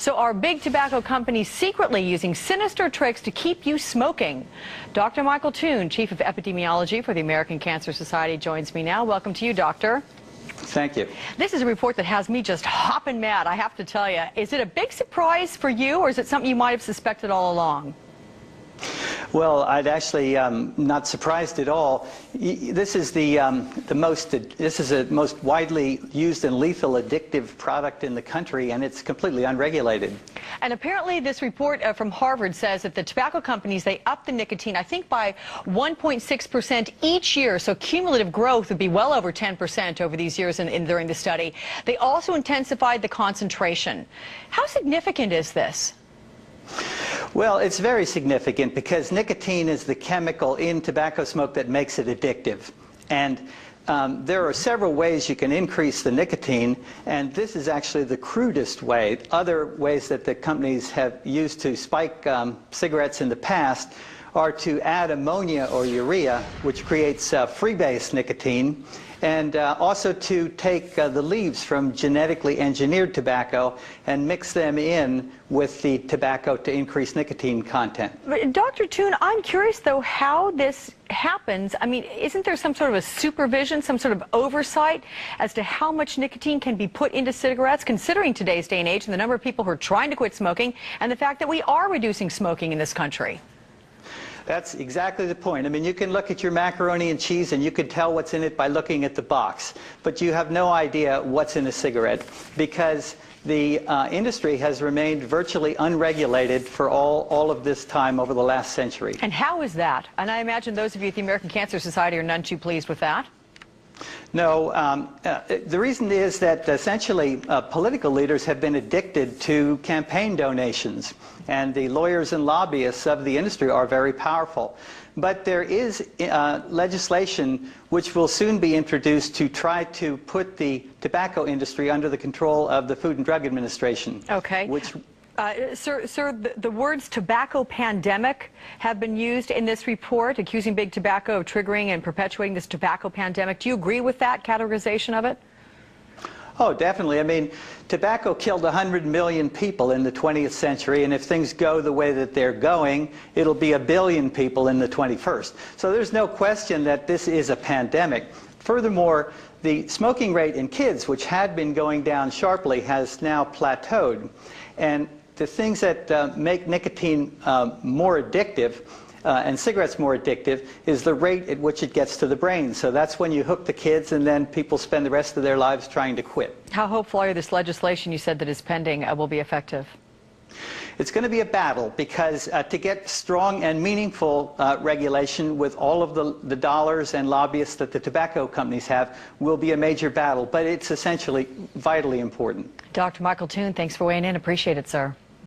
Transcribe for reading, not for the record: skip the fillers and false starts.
So are big tobacco companies secretly using sinister tricks to keep you smoking? Dr. Michael Toon, Chief of Epidemiology for the American Cancer Society, joins me now. Welcome to you, Doctor. Thank you. This is a report that has me just hopping mad, I have to tell you. Is it a big surprise for you, or is it something you might have suspected all along? Well, I'd actually not surprised at all. This is the most widely used and lethal addictive product in the country, and it's completely unregulated. And apparently this report from Harvard says that the tobacco companies, they up the nicotine, I think by 1.6% each year, so cumulative growth would be well over 10% over these years during the study. They also intensified the concentration. How significant is this? Well, it's very significant because nicotine is the chemical in tobacco smoke that makes it addictive. And there are several ways you can increase the nicotine, and this is actually the crudest way. Other ways that the companies have used to spike cigarettes in the past are to add ammonia or urea, which creates freebase nicotine, and also to take the leaves from genetically engineered tobacco and mix them in with the tobacco to increase nicotine content. But Dr. Toon, I'm curious, though, how this happens. I mean, isn't there some sort of a supervision, some sort of oversight as to how much nicotine can be put into cigarettes, considering today's day and age and the number of people who are trying to quit smoking and the fact that we are reducing smoking in this country? That's exactly the point. I mean, you can look at your macaroni and cheese and you can tell what's in it by looking at the box, but you have no idea what's in a cigarette because the industry has remained virtually unregulated for all of this time over the last century. And how is that? And I imagine those of you at the American Cancer Society are none too pleased with that. No, the reason is that essentially political leaders have been addicted to campaign donations, and the lawyers and lobbyists of the industry are very powerful. But there is legislation which will soon be introduced to try to put the tobacco industry under the control of the Food and Drug Administration. Okay. Which Sir, the words tobacco pandemic have been used in this report, accusing big tobacco of triggering and perpetuating this tobacco pandemic. Do you agree with that categorization of it? Oh, definitely. I mean, tobacco killed 100 million people in the 20th century, and if things go the way that they're going, it'll be 1 billion people in the 21st. So there's no question that this is a pandemic. Furthermore, the smoking rate in kids, which had been going down sharply, has now plateaued. And the things that make nicotine more addictive and cigarettes more addictive is the rate at which it gets to the brain. So that's when you hook the kids, and then people spend the rest of their lives trying to quit. How hopeful are you this legislation you said that is pending will be effective? It's going to be a battle because to get strong and meaningful regulation with all of the dollars and lobbyists that the tobacco companies have will be a major battle, but it's essentially vitally important. Dr. Michael Toon, thanks for weighing in. Appreciate it, sir.